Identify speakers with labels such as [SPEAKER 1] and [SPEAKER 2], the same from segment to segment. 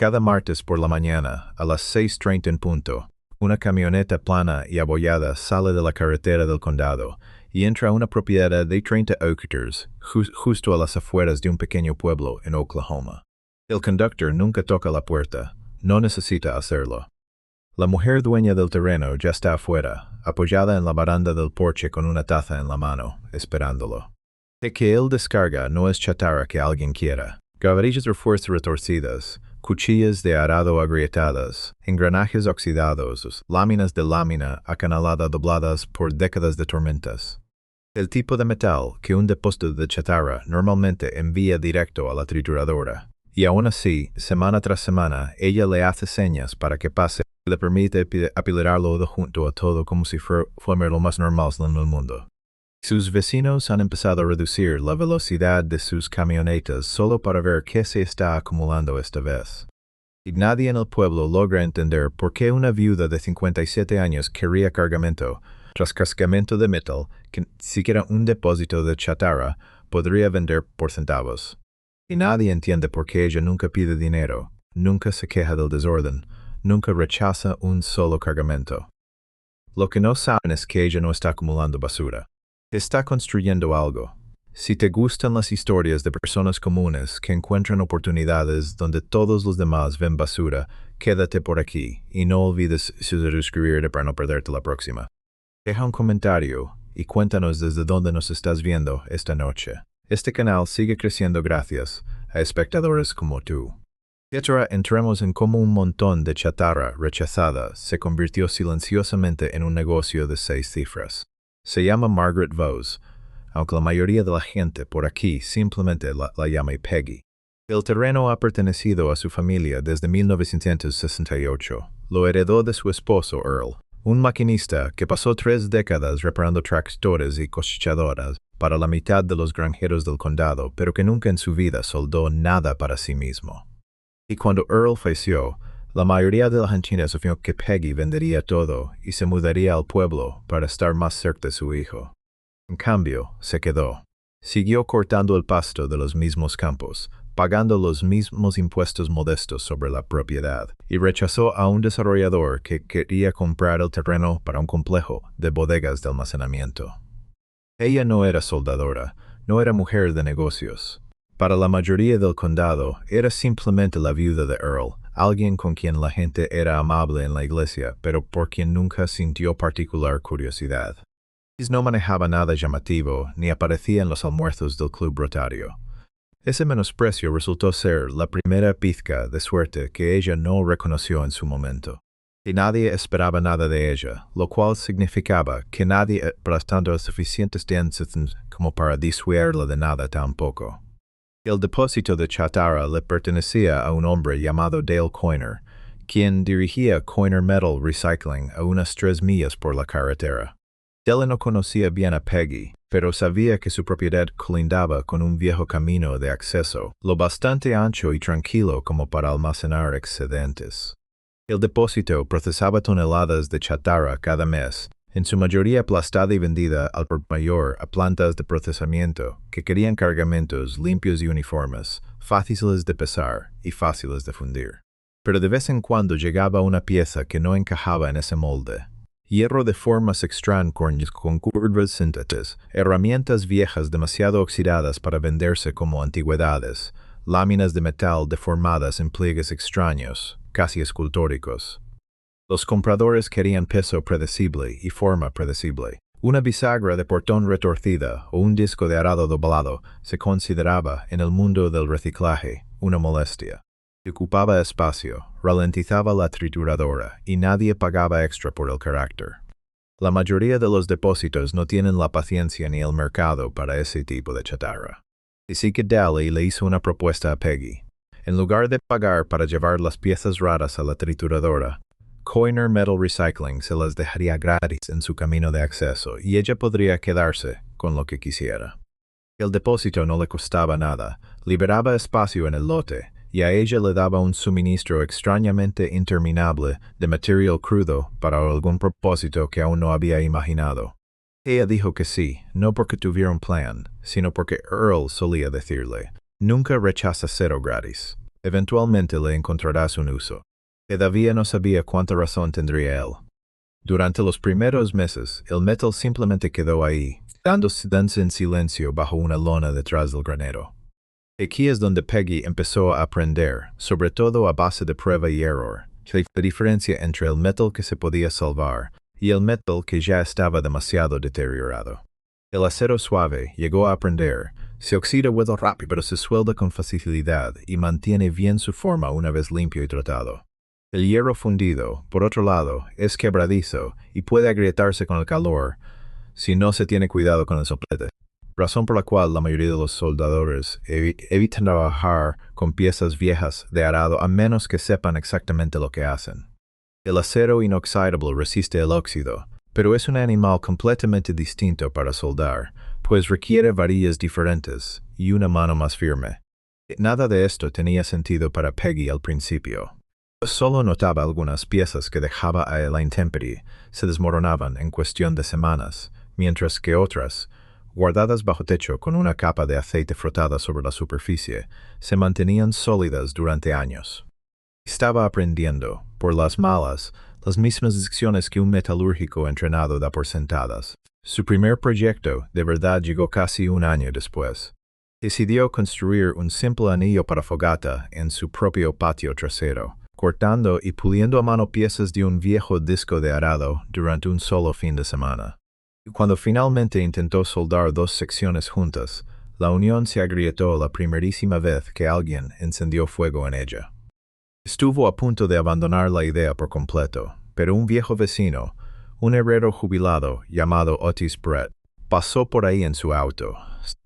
[SPEAKER 1] Cada martes por la mañana, a las 6:30 en punto, una camioneta plana y abollada sale de la carretera del condado y entra a una propiedad de 30 acres, justo a las afueras de un pequeño pueblo en Oklahoma. El conductor nunca toca la puerta, no necesita hacerlo. La mujer dueña del terreno ya está afuera, apoyada en la baranda del porche con una taza en la mano, esperándolo. De que él descarga no es chatarra que alguien quiera. Gavillas de refuerzo retorcidas, cuchillas de arado agrietadas, engranajes oxidados, láminas de lámina acanalada dobladas por décadas de tormentas. El tipo de metal que un depósito de chatarra normalmente envía directo a la trituradora. Y aún así, semana tras semana, ella le hace señas para que pase y le permite apilarlo junto a todo como si fuera lo más normal en el mundo. Sus vecinos han empezado a reducir la velocidad de sus camionetas solo para ver qué se está acumulando esta vez. Y nadie en el pueblo logra entender por qué una viuda de 57 años quería cargamento, tras cargamento de metal, que siquiera un depósito de chatarra podría vender por centavos. Y nadie entiende por qué ella nunca pide dinero, nunca se queja del desorden, nunca rechaza un solo cargamento. Lo que no saben es que ella no está acumulando basura. Está construyendo algo. Si te gustan las historias de personas comunes que encuentran oportunidades donde todos los demás ven basura, quédate por aquí y no olvides suscribirte para no perderte la próxima. Deja un comentario y cuéntanos desde dónde nos estás viendo esta noche. Este canal sigue creciendo gracias a espectadores como tú. Ahora entremos en cómo un montón de chatarra rechazada se convirtió silenciosamente en un negocio de 6 cifras. Se llama Margaret Vose, aunque la mayoría de la gente por aquí simplemente la llama Peggy. El terreno ha pertenecido a su familia desde 1968. Lo heredó de su esposo Earl, un maquinista que pasó 3 décadas reparando tractores y cosechadoras para la mitad de los granjeros del condado, pero que nunca en su vida soldó nada para sí mismo. Y cuando Earl falleció, la mayoría de la gente asumió que Peggy vendería todo y se mudaría al pueblo para estar más cerca de su hijo. En cambio, se quedó. Siguió cortando el pasto de los mismos campos, pagando los mismos impuestos modestos sobre la propiedad, y rechazó a un desarrollador que quería comprar el terreno para un complejo de bodegas de almacenamiento. Ella no era soldadora, no era mujer de negocios. Para la mayoría del condado, era simplemente la viuda de Earl, alguien con quien la gente era amable en la iglesia, pero por quien nunca sintió particular curiosidad. No manejaba nada llamativo, ni aparecía en los almuerzos del club rotario. Ese menosprecio resultó ser la primera pizca de suerte que ella no reconoció en su momento. Y nadie esperaba nada de ella, lo cual significaba que nadie prestando suficientes atención como para disuadirla de nada tampoco. El depósito de chatarra le pertenecía a un hombre llamado Dale Coiner, quien dirigía Coiner Metal Recycling a unas 3 millas por la carretera. Dale no conocía bien a Peggy, pero sabía que su propiedad colindaba con un viejo camino de acceso, lo bastante ancho y tranquilo como para almacenar excedentes. El depósito procesaba toneladas de chatarra cada mes, en su mayoría aplastada y vendida al por mayor a plantas de procesamiento que querían cargamentos limpios y uniformes, fáciles de pesar y fáciles de fundir. Pero de vez en cuando llegaba una pieza que no encajaba en ese molde. Hierro de formas extrañas con curvas sintéticas, herramientas viejas demasiado oxidadas para venderse como antigüedades, láminas de metal deformadas en pliegues extraños, casi escultóricos. Los compradores querían peso predecible y forma predecible. Una bisagra de portón retorcida o un disco de arado doblado se consideraba, en el mundo del reciclaje, una molestia. Ocupaba espacio, ralentizaba la trituradora y nadie pagaba extra por el carácter. La mayoría de los depósitos no tienen la paciencia ni el mercado para ese tipo de chatarra. Así que Daly le hizo una propuesta a Peggy. En lugar de pagar para llevar las piezas raras a la trituradora, Coiner Metal Recycling se las dejaría gratis en su camino de acceso y ella podría quedarse con lo que quisiera. El depósito no le costaba nada, liberaba espacio en el lote y a ella le daba un suministro extrañamente interminable de material crudo para algún propósito que aún no había imaginado. Ella dijo que sí, no porque tuviera un plan, sino porque Earl solía decirle, nunca rechaza cero gratis. Eventualmente le encontrarás un uso. Todavía no sabía cuánta razón tendría él. Durante los primeros meses, el metal simplemente quedó ahí, dándose en silencio bajo una lona detrás del granero. Aquí es donde Peggy empezó a aprender, sobre todo a base de prueba y error, la diferencia entre el metal que se podía salvar y el metal que ya estaba demasiado deteriorado. El acero suave, llegó a aprender, se oxida muy rápido pero se suelda con facilidad y mantiene bien su forma una vez limpio y tratado. El hierro fundido, por otro lado, es quebradizo y puede agrietarse con el calor si no se tiene cuidado con el soplete. Razón por la cual la mayoría de los soldadores evitan trabajar con piezas viejas de arado a menos que sepan exactamente lo que hacen. El acero inoxidable resiste el óxido, pero es un animal completamente distinto para soldar, pues requiere varillas diferentes y una mano más firme. Nada de esto tenía sentido para Peggy al principio. Solo notaba algunas piezas que dejaba a la intemperie, se desmoronaban en cuestión de semanas, mientras que otras, guardadas bajo techo con una capa de aceite frotada sobre la superficie, se mantenían sólidas durante años. Estaba aprendiendo, por las malas, las mismas lecciones que un metalúrgico entrenado da por sentadas. Su primer proyecto, de verdad, llegó casi un año después. Decidió construir un simple anillo para fogata en su propio patio trasero, cortando y puliendo a mano piezas de un viejo disco de arado durante un solo fin de semana. Cuando finalmente intentó soldar dos secciones juntas, la unión se agrietó la primerísima vez que alguien encendió fuego en ella. Estuvo a punto de abandonar la idea por completo, pero un viejo vecino, un herrero jubilado llamado Otis Brett, pasó por ahí en su auto,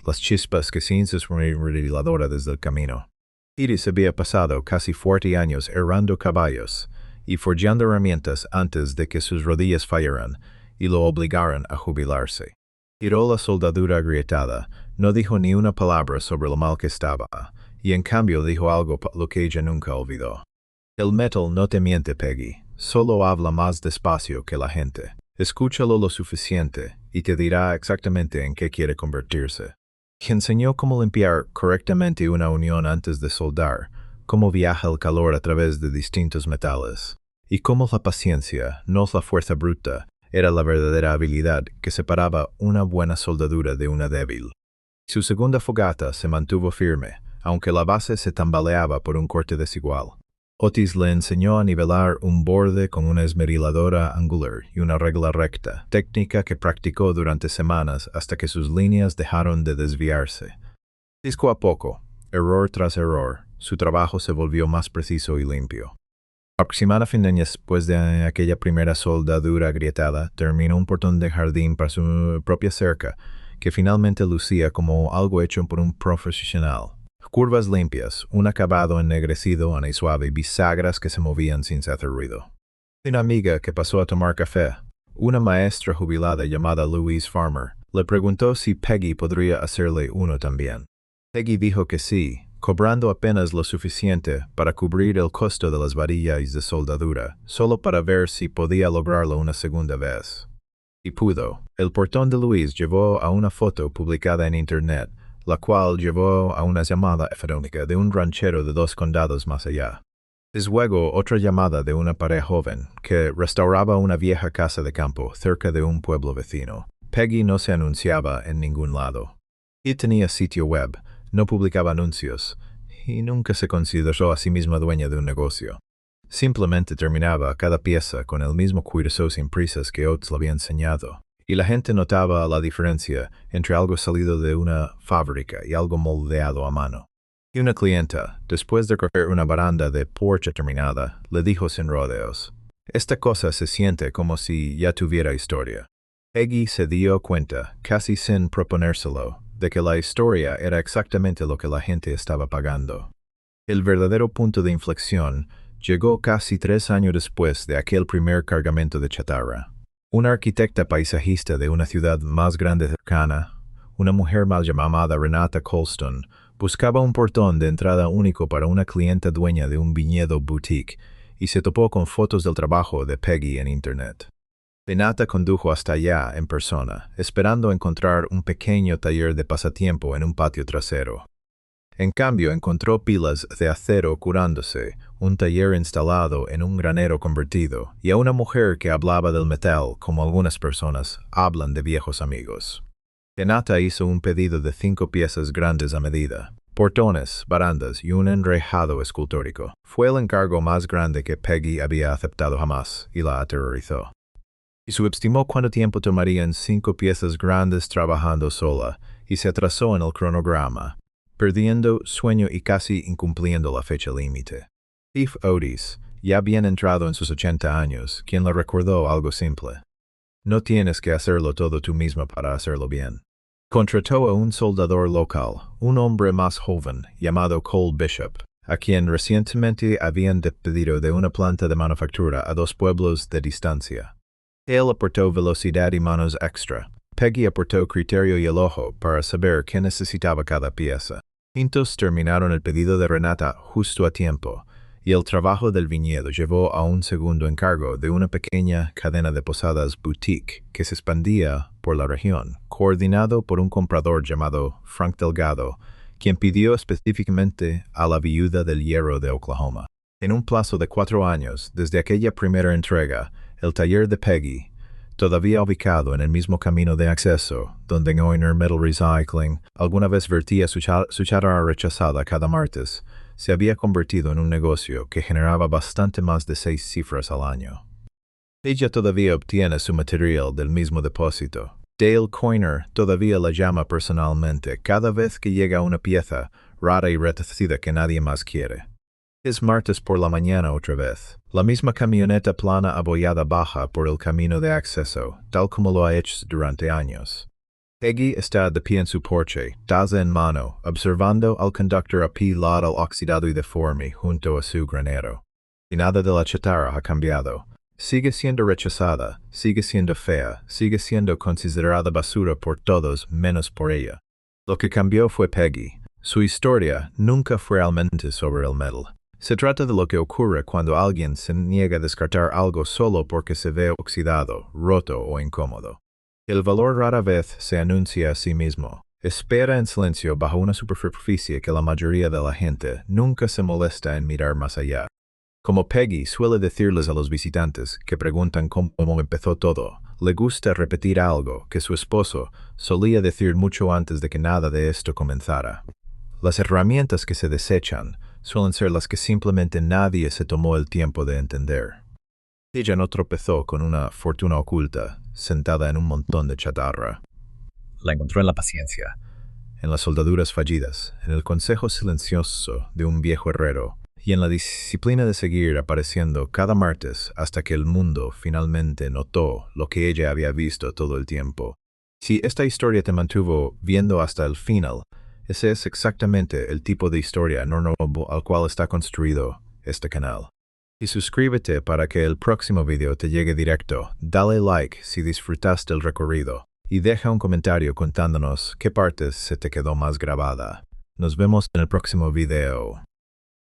[SPEAKER 1] las chispas que se desfibriladora desde el camino. Iris había pasado casi 40 años herrando caballos y forjando herramientas antes de que sus rodillas fallaran y lo obligaran a jubilarse. Tiró la soldadura agrietada, no dijo ni una palabra sobre lo mal que estaba, y en cambio dijo algo lo que ella nunca olvidó. El metal no te miente, Peggy, solo habla más despacio que la gente. Escúchalo lo suficiente y te dirá exactamente en qué quiere convertirse. Y enseñó cómo limpiar correctamente una unión antes de soldar, cómo viaja el calor a través de distintos metales, y cómo la paciencia, no la fuerza bruta, era la verdadera habilidad que separaba una buena soldadura de una débil. Su segunda fogata se mantuvo firme, aunque la base se tambaleaba por un corte desigual. Otis le enseñó a nivelar un borde con una esmeriladora angular y una regla recta, técnica que practicó durante semanas hasta que sus líneas dejaron de desviarse. Poco a poco, error tras error, su trabajo se volvió más preciso y limpio. Aproximadamente después de aquella primera soldadura agrietada, terminó un portón de jardín para su propia cerca, que finalmente lucía como algo hecho por un profesional. Curvas limpias, un acabado ennegrecido y suave y bisagras que se movían sin hacer ruido. Una amiga que pasó a tomar café, una maestra jubilada llamada Louise Farmer, le preguntó si Peggy podría hacerle uno también. Peggy dijo que sí, cobrando apenas lo suficiente para cubrir el costo de las varillas de soldadura, solo para ver si podía lograrlo una segunda vez. Y pudo. El portón de Louise llevó a una foto publicada en Internet, la cual llevó a una llamada telefónica de un ranchero de 2 condados más allá. Luego otra llamada de una pareja joven que restauraba una vieja casa de campo cerca de un pueblo vecino. Peggy no se anunciaba en ningún lado. Y tenía sitio web, no publicaba anuncios, y nunca se consideró a sí misma dueña de un negocio. Simplemente terminaba cada pieza con el mismo cuidado sin prisas que Oates le había enseñado. Y la gente notaba la diferencia entre algo salido de una fábrica y algo moldeado a mano. Y una clienta, después de coger una baranda de porche terminada, le dijo sin rodeos: «Esta cosa se siente como si ya tuviera historia». Peggy se dio cuenta, casi sin proponérselo, de que la historia era exactamente lo que la gente estaba pagando. El verdadero punto de inflexión llegó casi 3 años después de aquel primer cargamento de chatarra. Una arquitecta paisajista de una ciudad más grande cercana, una mujer mal llamada Renata Colston, buscaba un portón de entrada único para una clienta dueña de un viñedo boutique y se topó con fotos del trabajo de Peggy en Internet. Renata condujo hasta allá en persona, esperando encontrar un pequeño taller de pasatiempo en un patio trasero. En cambio, encontró pilas de acero curándose, un taller instalado en un granero convertido, y a una mujer que hablaba del metal como algunas personas hablan de viejos amigos. Renata hizo un pedido de 5 piezas grandes a medida, portones, barandas y un enrejado escultórico. Fue el encargo más grande que Peggy había aceptado jamás, y la aterrorizó. Y subestimó cuánto tiempo tomarían 5 piezas grandes trabajando sola, y se atrasó en el cronograma, perdiendo sueño y casi incumpliendo la fecha límite. Steve Otis, ya bien entrado en sus 80 años, quien le recordó algo simple. No tienes que hacerlo todo tú misma para hacerlo bien. Contrató a un soldador local, un hombre más joven, llamado Cole Bishop, a quien recientemente habían despedido de una planta de manufactura a 2 pueblos de distancia. Él aportó velocidad y manos extra. Peggy aportó criterio y el ojo para saber qué necesitaba cada pieza. Juntos terminaron el pedido de Renata justo a tiempo, y el trabajo del viñedo llevó a un segundo encargo de una pequeña cadena de posadas boutique que se expandía por la región, coordinado por un comprador llamado Frank Delgado, quien pidió específicamente a la viuda del hierro de Oklahoma. En un plazo de 4 años, desde aquella primera entrega, el taller de Peggy, todavía ubicado en el mismo camino de acceso, donde Goiner Metal Recycling alguna vez vertía su chatarra rechazada cada martes, se había convertido en un negocio que generaba bastante más de 6 cifras al año. Ella todavía obtiene su material del mismo depósito. Dale Coiner todavía la llama personalmente cada vez que llega una pieza rara y retorcida que nadie más quiere. Es martes por la mañana otra vez. La misma camioneta plana abollada baja por el camino de acceso, tal como lo ha hecho durante años. Peggy está de pie en su porche, taza en mano, observando al conductor apilado al oxidado y deforme junto a su granero. Y nada de la chatarra ha cambiado. Sigue siendo rechazada, sigue siendo fea, sigue siendo considerada basura por todos menos por ella. Lo que cambió fue Peggy. Su historia nunca fue realmente sobre el metal. Se trata de lo que ocurre cuando alguien se niega a descartar algo solo porque se ve oxidado, roto o incómodo. El valor rara vez se anuncia a sí mismo. Espera en silencio bajo una superficie que la mayoría de la gente nunca se molesta en mirar más allá. Como Peggy suele decirles a los visitantes que preguntan cómo empezó todo, le gusta repetir algo que su esposo solía decir mucho antes de que nada de esto comenzara. Las herramientas que se desechan suelen ser las que simplemente nadie se tomó el tiempo de entender. Ella no tropezó con una fortuna oculta, sentada en un montón de chatarra. La encontró en la paciencia, en las soldaduras fallidas, en el consejo silencioso de un viejo herrero, y en la disciplina de seguir apareciendo cada martes hasta que el mundo finalmente notó lo que ella había visto todo el tiempo. Si esta historia te mantuvo viendo hasta el final, ese es exactamente el tipo de historia normal al cual está construido este canal. Y suscríbete para que el próximo video te llegue directo. Dale like si disfrutaste el recorrido. Y deja un comentario contándonos qué partes se te quedó más grabada. Nos vemos en el próximo video.